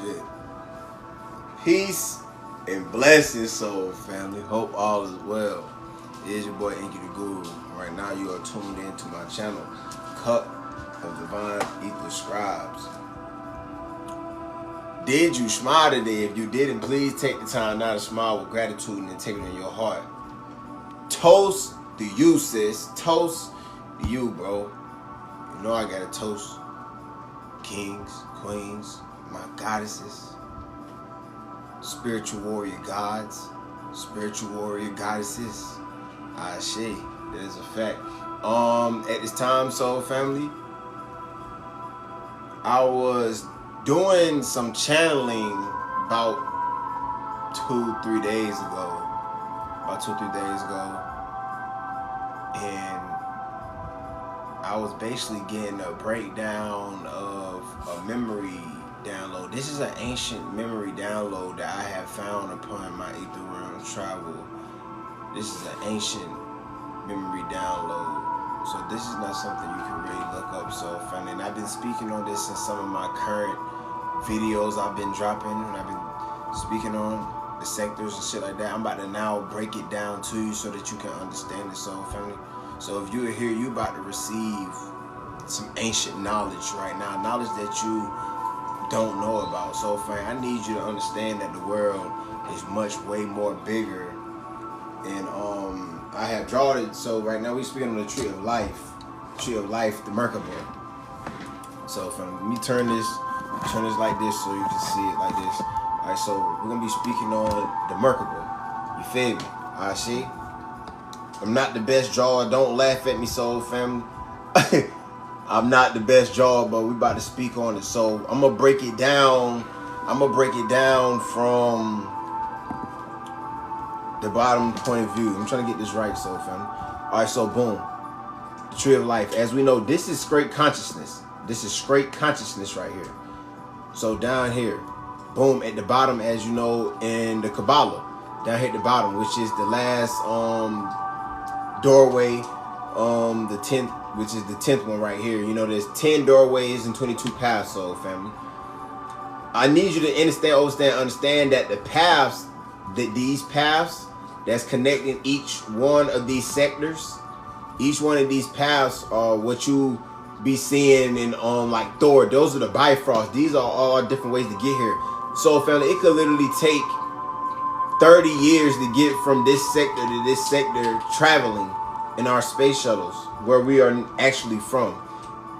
shit. Peace and blessings, soul family. Hope all is well. It is your boy Inky the Guru. Right now you are tuned in to my channel, Cup of Divine Ether Scribes. Did you smile today? If you didn't, please take the time now to smile with gratitude and integrity in your heart. Toast to you, sis. Toast to you, bro. You know I gotta toast kings, queens, my goddesses, spiritual warrior gods, spiritual warrior goddesses. Shit, that is a fact. At this time, soul family, I was doing some channeling about 2-3 days ago. And I was basically getting a breakdown of a memory download. This is an ancient memory download that I have found upon my ether realm travel. This is an ancient memory download. So this is not something you can really look up so funny. And I've been speaking on this in some of my current videos I've been dropping, and I've been speaking on the sectors and shit like that. I'm about to now break it down to you so that you can understand it, soul family. So if you're here, you about to receive some ancient knowledge right now, knowledge that you don't know about. So family, I need you to understand that the world is much way more bigger. And I have drawn it. So right now we're speaking on the Tree of Life, the Merkaba. So family, let me turn this like this so you can see it like this. Alright, so we're gonna be speaking on the Merkaba. You feel me? Alright, see? I'm not the best drawer. Don't laugh at me, soul family. I'm not the best drawer, but we about to speak on it. So I'm gonna break it down. From the bottom point of view. I'm trying to get this right, soul family. Alright, so boom. The Tree of Life. As we know, this is straight consciousness. This is straight consciousness right here. So down here, boom, at the bottom, as you know, in the Kabbalah, down here at the bottom, which is the last doorway, the 10th, which is the 10th one right here. You know, there's 10 doorways and 22 paths, soul family. I need you to understand that the paths, these paths that's connecting each one of these sectors, each one of these paths are what you be seeing in like Thor. Those are the Bifrost. These are all different ways to get here. So family, it could literally take 30 years to get from this sector to this sector traveling in our space shuttles where we are actually from.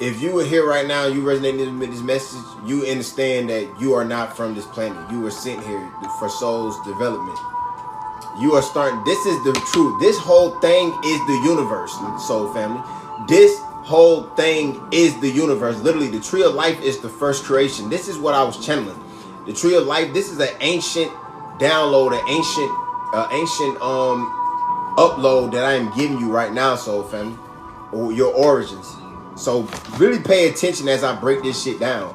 If you were here right now, you resonating with this message, you understand that you are not from this planet. You were sent here for soul's development. You are starting, this is the truth. This whole thing is the universe, soul family. This whole thing is the universe. Literally, the Tree of Life is the first creation. This is what I was channeling. The Tree of Life, this is an ancient download, an ancient upload that I am giving you right now, soul family, or your origins. So really pay attention as I break this shit down,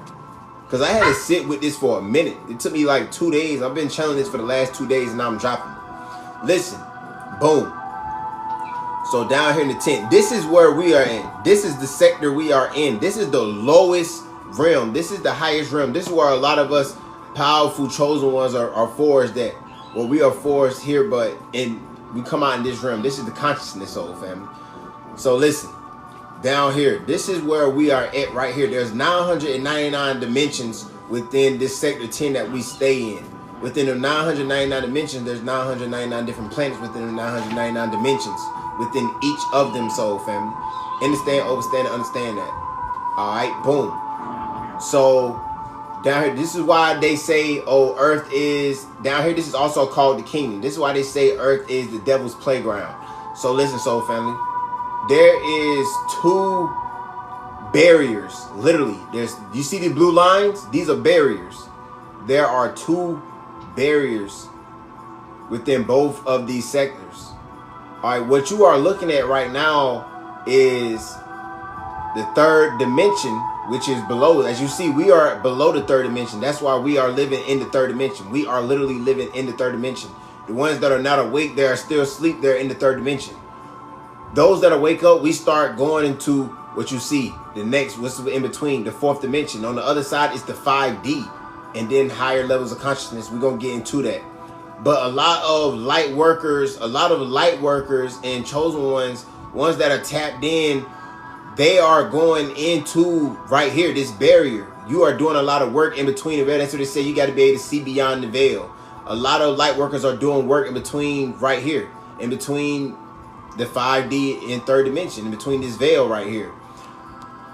because I had to sit with this for a minute. It took me like 2 days. I've been channeling this for the last 2 days, and now I'm dropping it. Listen, boom. So down here in the 10th, this is where we are in. This is the sector we are in. This is the lowest realm. This is the highest realm. This is where a lot of us powerful chosen ones are forged at. Well, we are forged here, but we come out in this realm. This is the consciousness, soul family. So listen, down here, this is where we are at right here. There's 999 dimensions within this sector 10 that we stay in. Within the 999 dimensions, there's 999 different planets within the 999 dimensions. Within each of them, soul family. Understand, overstand, and understand that. All right, boom. So down here, this is why they say, oh, Earth is down here. This is also called the kingdom. This is why they say Earth is the devil's playground. So listen, soul family. There is 2 barriers. Literally, you see the blue lines? These are barriers. There are 2 barriers within both of these sectors. All right, what you are looking at right now is the 3rd dimension, which is below. As you see, we are below the 3rd dimension. That's why we are living in the 3rd dimension. We are literally living in the 3rd dimension. The ones that are not awake, they are still asleep. They're in the 3rd dimension. Those that wake up, we start going into what you see. The next, what's in between, the 4th dimension. On the other side is the 5D. and then higher levels of consciousness. We're gonna get into that. But a lot of light workers and chosen ones that are tapped in, they are going into right here, this barrier. You are doing a lot of work in between the veil. That's what they say. You got to be able to see beyond the veil. A lot of light workers are doing work in between right here, in between the 5D and third dimension, in between this veil right here.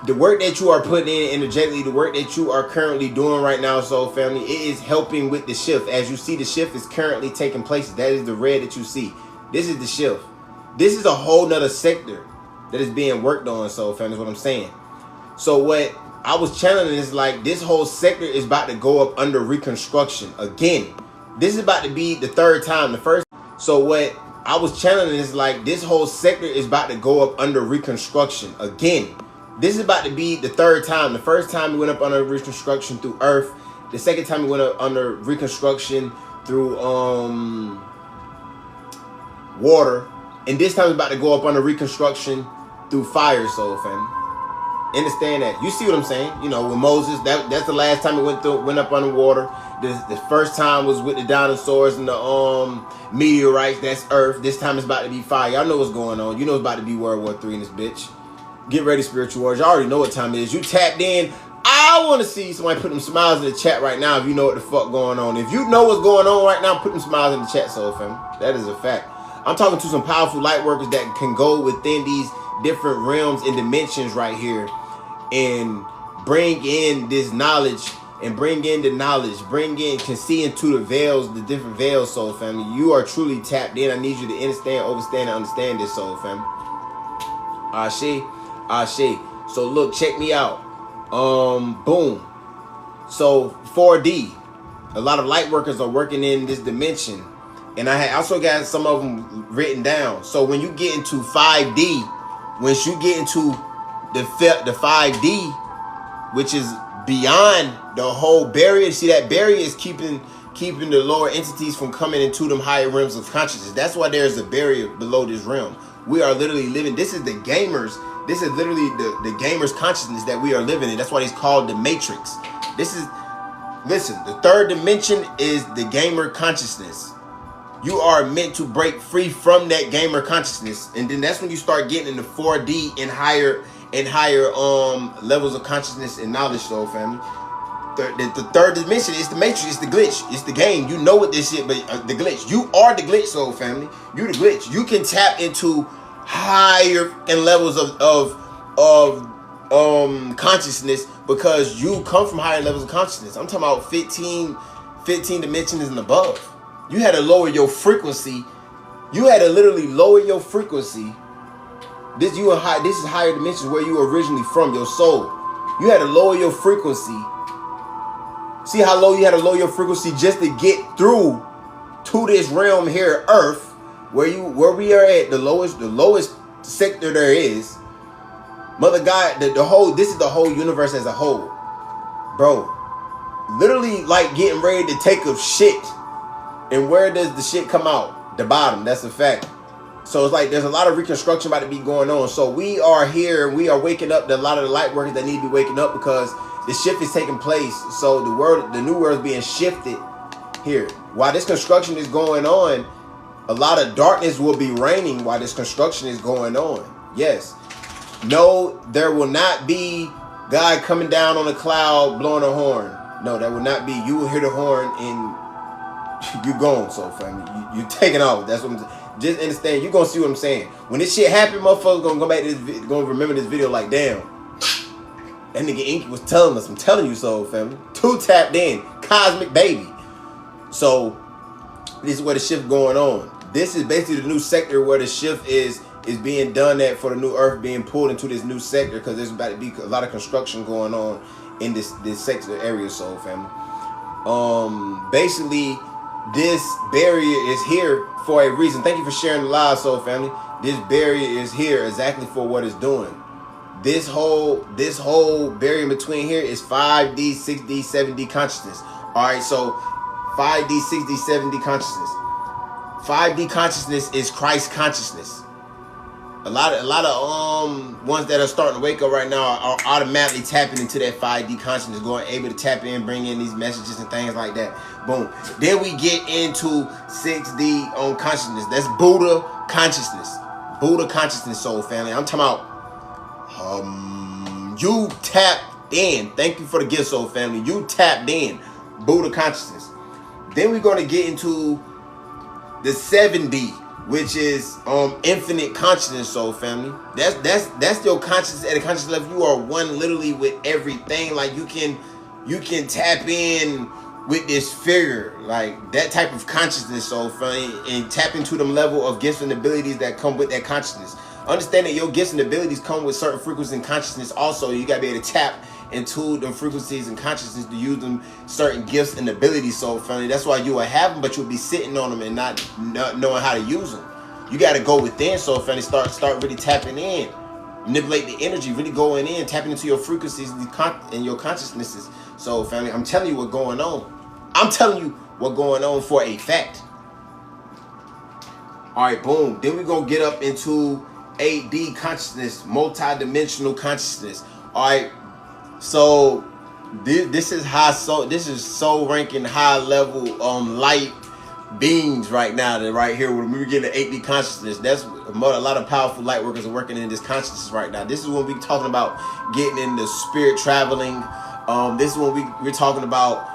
The work that you are putting in energetically, the work that you are currently doing right now, soul family, it is helping with the shift. As you see, the shift is currently taking place. That is the red that you see. This is the shift. This is a whole nother sector that is being worked on, soul family, is what I'm saying. So what I was channeling is like, this whole sector is about to go up under reconstruction. Again, this is about to be the third time. The first. So what I was channeling is like, this whole sector is about to go up under reconstruction. Again, this is about to be the third time. The first time we went up under reconstruction through Earth. The second time we went up under reconstruction through water. And this time it's about to go up under reconstruction through fire, soul family. Understand that. You see what I'm saying? You know, with Moses, that's the last time it went up under water. The first time was with the dinosaurs and the meteorites. That's Earth. This time it's about to be fire. Y'all know what's going on. You know it's about to be World War III in this bitch. Get ready, spiritual warriors. I already know what time it is. You tapped in. I want to see somebody put them smiles in the chat right now if you know what the fuck going on. If you know what's going on right now, put them smiles in the chat, soul family. That is a fact. I'm talking to some powerful light workers that can go within these different realms and dimensions right here and bring in this knowledge and bring in the knowledge, can see into the veils, the different veils, soul family. You are truly tapped in. I need you to understand, overstand, and understand this, soul family. Ashe. So look, check me out. Boom. So 4D, a lot of light workers are working in this dimension, and I also got some of them written down. So when you get into 5D, once you get into the 5D, which is beyond the whole barrier, see that barrier is keeping the lower entities from coming into them higher realms of consciousness. That's why there's a barrier below this realm. We are literally living. This is the gamers. This is literally the gamer's consciousness that we are living in. That's why it's called the Matrix. Listen, the third dimension is the gamer consciousness. You are meant to break free from that gamer consciousness. And then that's when you start getting into 4D and higher levels of consciousness and knowledge, soul family. The third dimension is the Matrix, it's the glitch, it's the game. You know what this shit, but the glitch. You are the glitch, soul family. You the glitch. You can tap into higher and levels of consciousness because you come from higher levels of consciousness. I'm talking about 15 dimensions and above. You had to lower your frequency. You had to literally lower your frequency. This is higher dimensions where you were originally from, your soul. You had to lower your frequency. See how low you had to lower your frequency just to get through to this realm here, Earth, where we are at the lowest sector there is. Mother God, this is the whole universe as a whole, bro. Literally like getting ready to take a shit, and where does the shit come out? The bottom. That's a fact. So it's like there's a lot of reconstruction about to be going on. So we are here, we are waking up a lot of the light workers that need to be waking up because the shift is taking place. So the new world is being shifted here. While this construction is going on, a lot of darkness will be reigning while this construction is going on. Yes. No, there will not be God coming down on a cloud blowing a horn. No, that will not be. You will hear the horn and you're gone, so family. You're taking off. That's what I'm saying. Just understand, you're gonna see what I'm saying. When this shit happen, motherfuckers gonna go back to this, gonna remember this video like, damn, that nigga Inky was telling us. I'm telling you so, family. Too tapped in, cosmic baby. So this is where the shift going on. This is basically the new sector where the shift is being done at for the new Earth being pulled into this new sector because there's about to be a lot of construction going on in this sector area, so family. Basically, this barrier is here for a reason. Thank you for sharing the live, soul family. This barrier is here exactly for what it's doing. This whole barrier in between here is 5D, 6D, 7D consciousness. All right, so 5D, 6D, 7D consciousness. 5D consciousness is Christ consciousness. A lot of ones that are starting to wake up right now are automatically tapping into that 5D consciousness, going able to tap in, bring in these messages and things like that. Boom. Then we get into 6D consciousness. That's Buddha consciousness. Buddha consciousness, soul family. I'm talking about you tapped in. Thank you for the gift, soul family. You tapped in. Buddha consciousness. Then we're going to get into the 7D, which is infinite consciousness, soul family. That's your consciousness at a conscious level. You are one literally with everything. Like you can tap in with this figure, like that type of consciousness, soul family, and tap into them level of gifts and abilities that come with that consciousness. Understand that your gifts and abilities come with certain frequencies and consciousness. Also, you gotta be able to tap into them frequencies and consciousness to use them certain gifts and abilities, soul family. That's why you will have them, but you'll be sitting on them and not knowing how to use them. You got to go within, soul family. Start really tapping in, manipulate the energy, really going in, tapping into your frequencies and your consciousnesses, soul family. I'm telling you what's going on. I'm telling you what's going on for a fact. All right, boom. Then we're gonna get up into 8D consciousness, multi-dimensional consciousness. All right. So this is soul ranking high level light beings right now. That right here when we're getting the 8D consciousness, that's a lot of powerful light workers are working in this consciousness right now. This is when we're talking about getting into spirit traveling. This is when we're talking about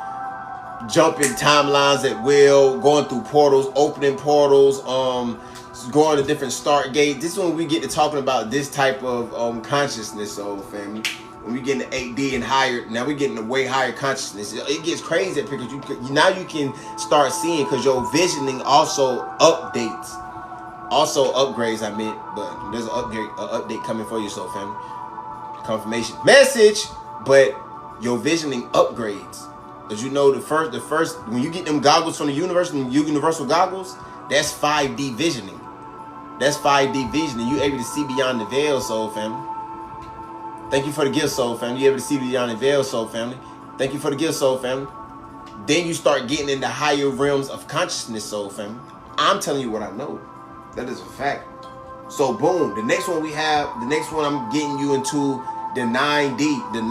jumping timelines at will, going through portals, opening portals, going to different start gates. This is when we get to talking about this type of consciousness, soul family. When we get into 8D and higher, now we're getting a way higher consciousness. It gets crazy because now you can start seeing, because your visioning also updates, also upgrades. I meant, but there's an update coming for you, soul family. Confirmation message, but your visioning upgrades. As you know, the first when you get them goggles from the universe, and universal goggles, that's 5D visioning. That's 5D visioning. You able to see beyond the veil, soul family. Thank you for the gift, soul family. You able to see beyond the veil, soul family. Thank you for the gift, soul family. Then you start getting into higher realms of consciousness, soul family. I'm telling you what I know. That is a fact. So boom, the next one I'm getting you into the 9D, the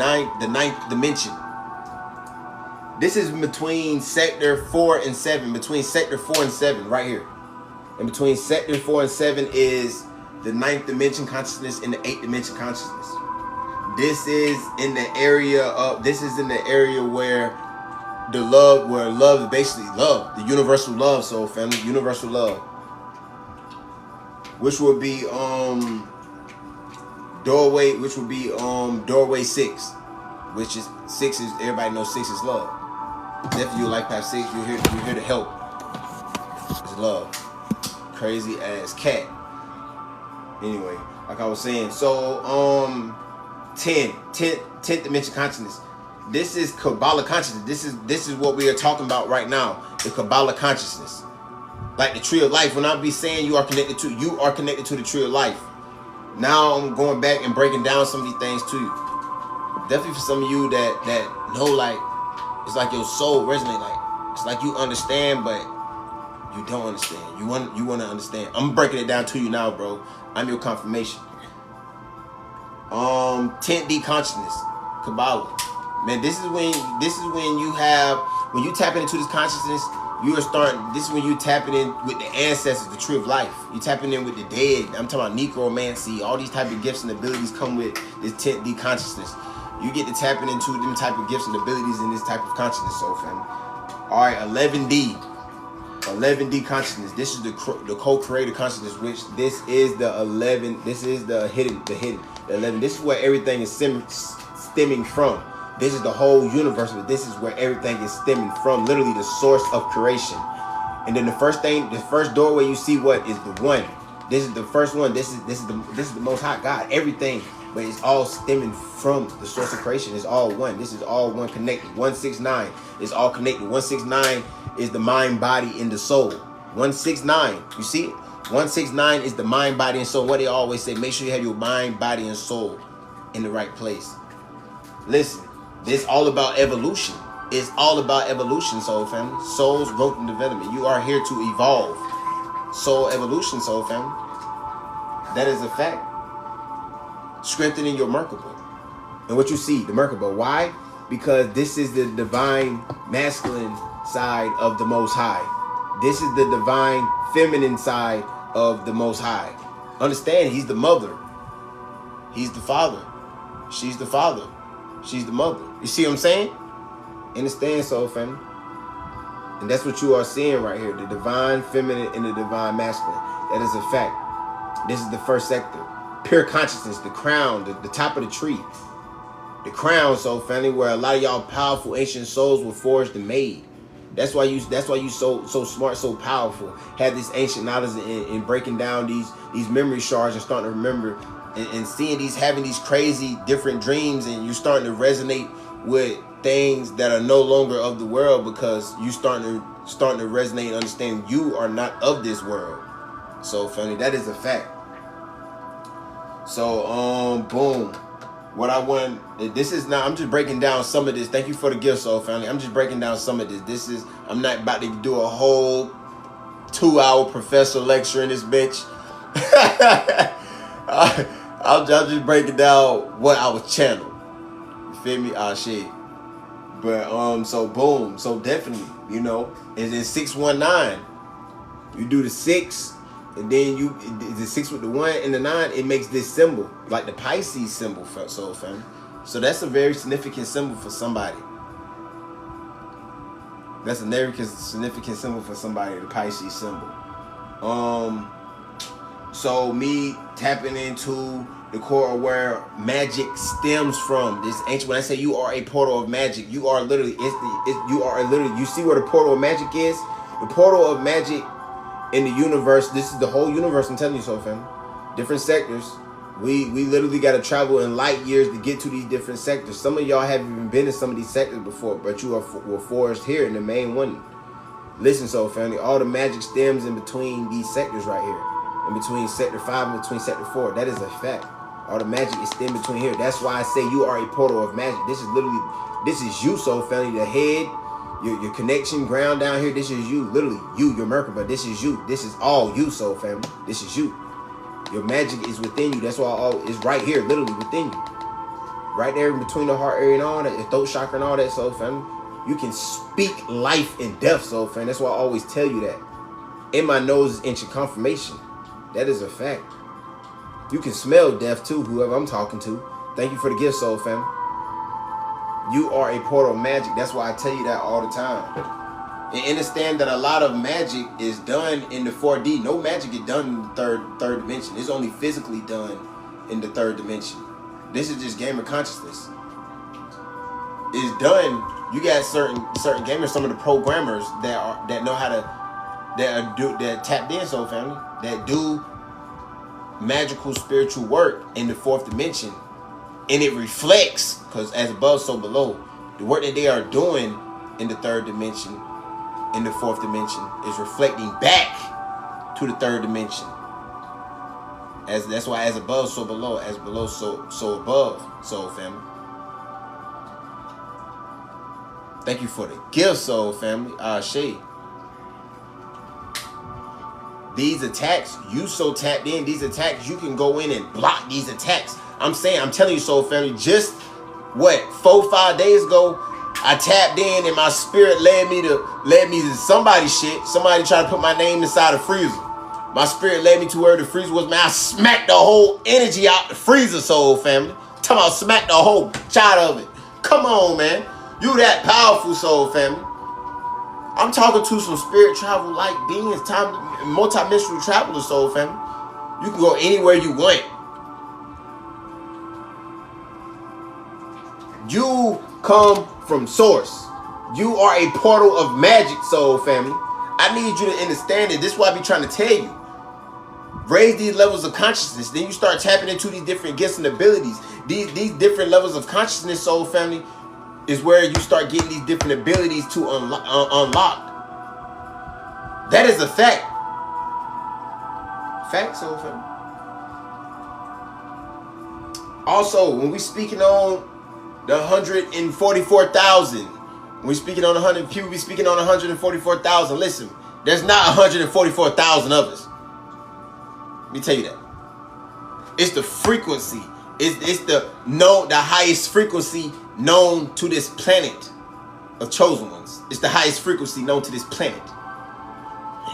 ninth dimension. This is between sector 4 and 7, between sector 4 and 7 right here. And between sector 4 and 7 is the 9th dimension consciousness and the 8th dimension consciousness. This is in the area where love is basically love, the universal love, soul family, universal love. Which would be doorway 6, which is 6 is, everybody knows 6 is love. Definitely your life path 6, you're here to help. It's love. Crazy ass cat. Anyway, like I was saying, so 10th dimension consciousness. This is Kabbalah consciousness. This is what we are talking about right now. The Kabbalah consciousness. Like the tree of life. When I be saying you are connected to the tree of life. Now I'm going back and breaking down some of these things to you. Definitely for some of you that know, like, it's like your soul resonate, like it's like you understand, but you don't understand. You want to understand. I'm breaking it down to you now, bro. I'm your confirmation. 10D consciousness, Kabbalah. Man, this is when you tap into this consciousness, this is when you tapping in with the ancestors, the tree of life. You tapping in with the dead. I'm talking about necromancy. All these type of gifts and abilities come with this 10D consciousness. You get to tapping into them type of gifts and abilities in this type of consciousness, soul family. All right, 11D consciousness. This is the co-creator consciousness, which this is the 11. This is the hidden. The 11. This is where everything is stemming from. This is the whole universe, but this is where everything is stemming from. Literally the source of creation. And then the first doorway you see what is the one. This is the first one. This is the Most High God. Everything, but it's all stemming from the source of creation. It's all one. This is all one connected. 169 is all connected. 169 is the mind, body, and the soul. 169. You see it? 169 is the mind, body, and soul. What they always say, make sure you have your mind, body, and soul in the right place. Listen, this is all about evolution. It's all about evolution, soul family. Soul's growth and development. You are here to evolve. Soul evolution, soul family. That is a fact. Strengthening your Merkaba. And what you see, the Merkaba. Why? Because this is the divine masculine side of the Most High. This is the divine feminine side of the Most High. Understand, he's the mother. He's the father. She's the father. She's the mother. You see what I'm saying? Understand, soul family? And that's what you are seeing right here. The divine feminine and the divine masculine. That is a fact. This is the first sector. Pure consciousness, the crown, the top of the tree. The crown, soul family, where a lot of y'all powerful ancient souls were forged and made. That's why you so smart, so powerful. Had this ancient knowledge in breaking down these memory shards and starting to remember and seeing having these crazy different dreams, and you're starting to resonate with things that are no longer of the world, because you starting to resonate and understand you are not of this world. So funny, that is a fact. So boom. What I want, this is not, I'm just breaking down some of this. Thank you for the gift, soul family. I'm just breaking down some of this. I'm not about to do a whole 2-hour professor lecture in this bitch. I'll just break it down what I was channeling. You feel me? Ah, shit. But, so boom. So definitely, you know, it's in 619. You do the 6, and then the 6 with the 1 and the 9, it makes this symbol, like the Pisces symbol for soul family. So that's a very significant symbol for somebody. That's a very significant symbol for somebody, the Pisces symbol. So me tapping into the core of where magic stems from, this ancient, when I say you are a portal of magic, you are literally, you see where the portal of magic is? The portal of magic in the universe, this is the whole universe, I'm telling you so, fam. Different sectors. We literally got to travel in light years to get to these different sectors. Some of y'all haven't even been in some of these sectors before, but you were forged here in the main one. Listen, soul family, all the magic stems in between these sectors right here. In between sector 5 and between sector 4. That is a fact. All the magic is stemmed between here. That's why I say you are a portal of magic. This is you, soul family, the head. Your connection ground down here, this is you. Literally, you, your Merkaba, this is you. This is all you, soul family. This is you. Your magic is within you. That's why it's right here, literally within you. Right there in between the heart area and all that, the throat chakra and all that, soul family. You can speak life and death, soul family. That's why I always tell you that. In my nose is ancient confirmation. That is a fact. You can smell death too, whoever I'm talking to. Thank you for the gift, soul family. You are a portal of magic. That's why I tell you that all the time. And understand that a lot of magic is done in the 4D. No magic is done in the third dimension. It's only physically done in the 3rd dimension. This is just gamer consciousness. It's done. You got certain gamers, some of the programmers that know how to that tapped in, soul family, that do magical spiritual work in the 4th dimension. And it reflects, because as above, so below. The work that they are doing in the 3rd dimension, in the 4th dimension, is reflecting back to the 3rd dimension. That's why as above, so below. As below, so above, soul family. Thank you for the gift, soul family. Ashe. These attacks, you so tapped in, these attacks, you can go in and block these attacks. I'm telling you, soul family, just 4-5 days ago, I tapped in and my spirit led me to somebody's shit. Somebody tried to put my name inside a freezer. My spirit led me to where the freezer was, man. I smacked the whole energy out the freezer, soul family. Talking about smack the whole shot of it. Come on, man. You that powerful, soul family. I'm talking to some spirit travel like beings, multi-dimensional travelers, soul family. You can go anywhere you want. You come from source. You are a portal of magic, soul family. I need you to understand it. This is what I be trying to tell you. Raise these levels of consciousness. Then you start tapping into these different gifts and abilities. These different levels of consciousness, soul family, is where you start getting these different abilities to unlock. That is a fact. Fact, soul family. Also, when we speaking on the 144,000, when we speaking on 100 people, we speaking on 144,000. Listen, there's not 144,000 of us. Let me tell you that. It's the frequency. It's the highest frequency known to this planet of chosen ones. It's the highest frequency known to this planet.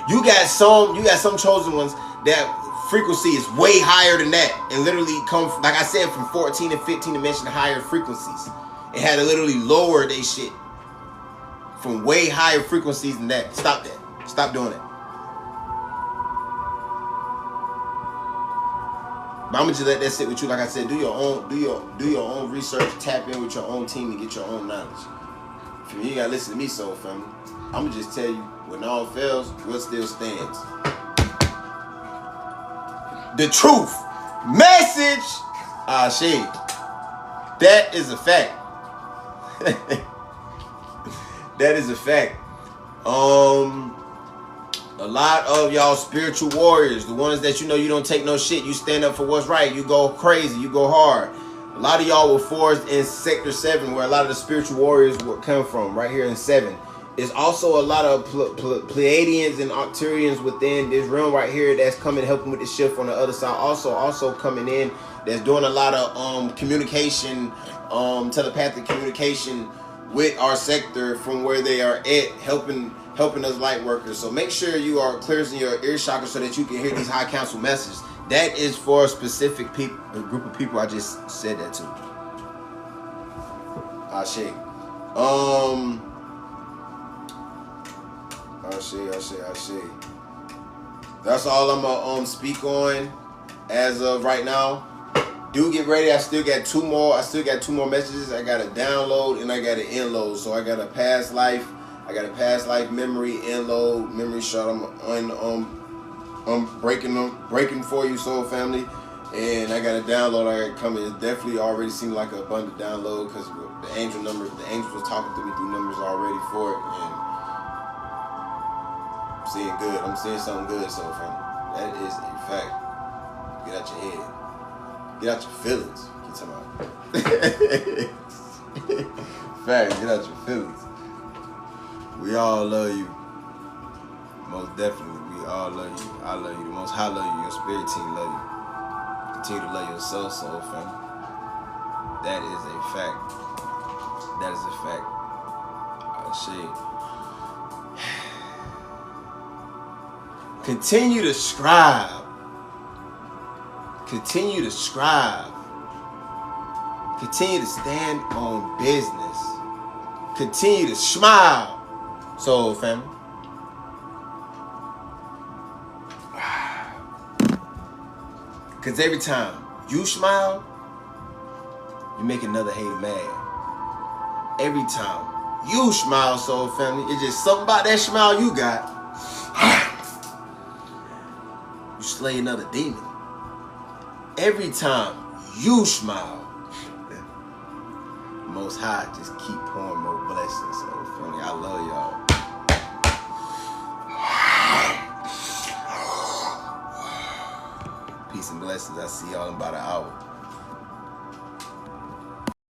You got some chosen ones that frequency is way higher than that, and literally come from, like I said, from 14 and 15 dimension higher frequencies. It had to literally lower they shit from way higher frequencies than that. Stop that. Stop doing it. But I'm gonna just let that sit with you. Like I said, do your own research, tap in with your own team, and get your own knowledge. You ain't gotta listen to me, soul family. I'm gonna just tell you, when all fails, what still stands? The truth. Message. Shit. That is a fact. That is a fact. A lot of y'all spiritual warriors, the ones that you know you don't take no shit, you stand up for what's right, you go crazy, you go hard. A lot of y'all were forged in Sector 7, where a lot of the spiritual warriors would come from, right here in 7. There's also a lot of Pleiadians and Arcturians within this realm right here that's coming, helping with the shift on the other side. Also coming in, that's doing a lot of communication, telepathic communication with our sector from where they are at, helping us light workers. So make sure you are clearing your ear chakra so that you can hear these high council messages. That is for a specific people, a group of people. I just said that to. Ashe. Ashe. That's all I'm gonna speak on as of right now. Do get ready. I still got two more messages. I got a download and I got an inload. So I got a past life. I got a past life memory inload, memory shot. I'm breaking for you, soul family. And I got a download I got coming. It definitely already seemed like an abundant download because the angel was talking to me through numbers already for it. And I'm seeing good. I'm seeing something good, soul family. That is a fact. Get out your head. Get out your feelings. Keep talking about. Fact, get out your feelings. We all love you. Most definitely, we all love you. I love you. The Most High love you. Your spirit team love you. Continue to love yourself, soul family. That is a fact. That is a fact. Continue to strive. Continue to strive. Continue to stand on business. Continue to smile, soul family. Because every time you smile, you make another hater mad. Every time you smile, soul family, it's just something about that smile you got. You slay another demon. Every time you smile, Most High just keep pouring more blessings. So funny. I love y'all. Peace and blessings. I see y'all in about an hour.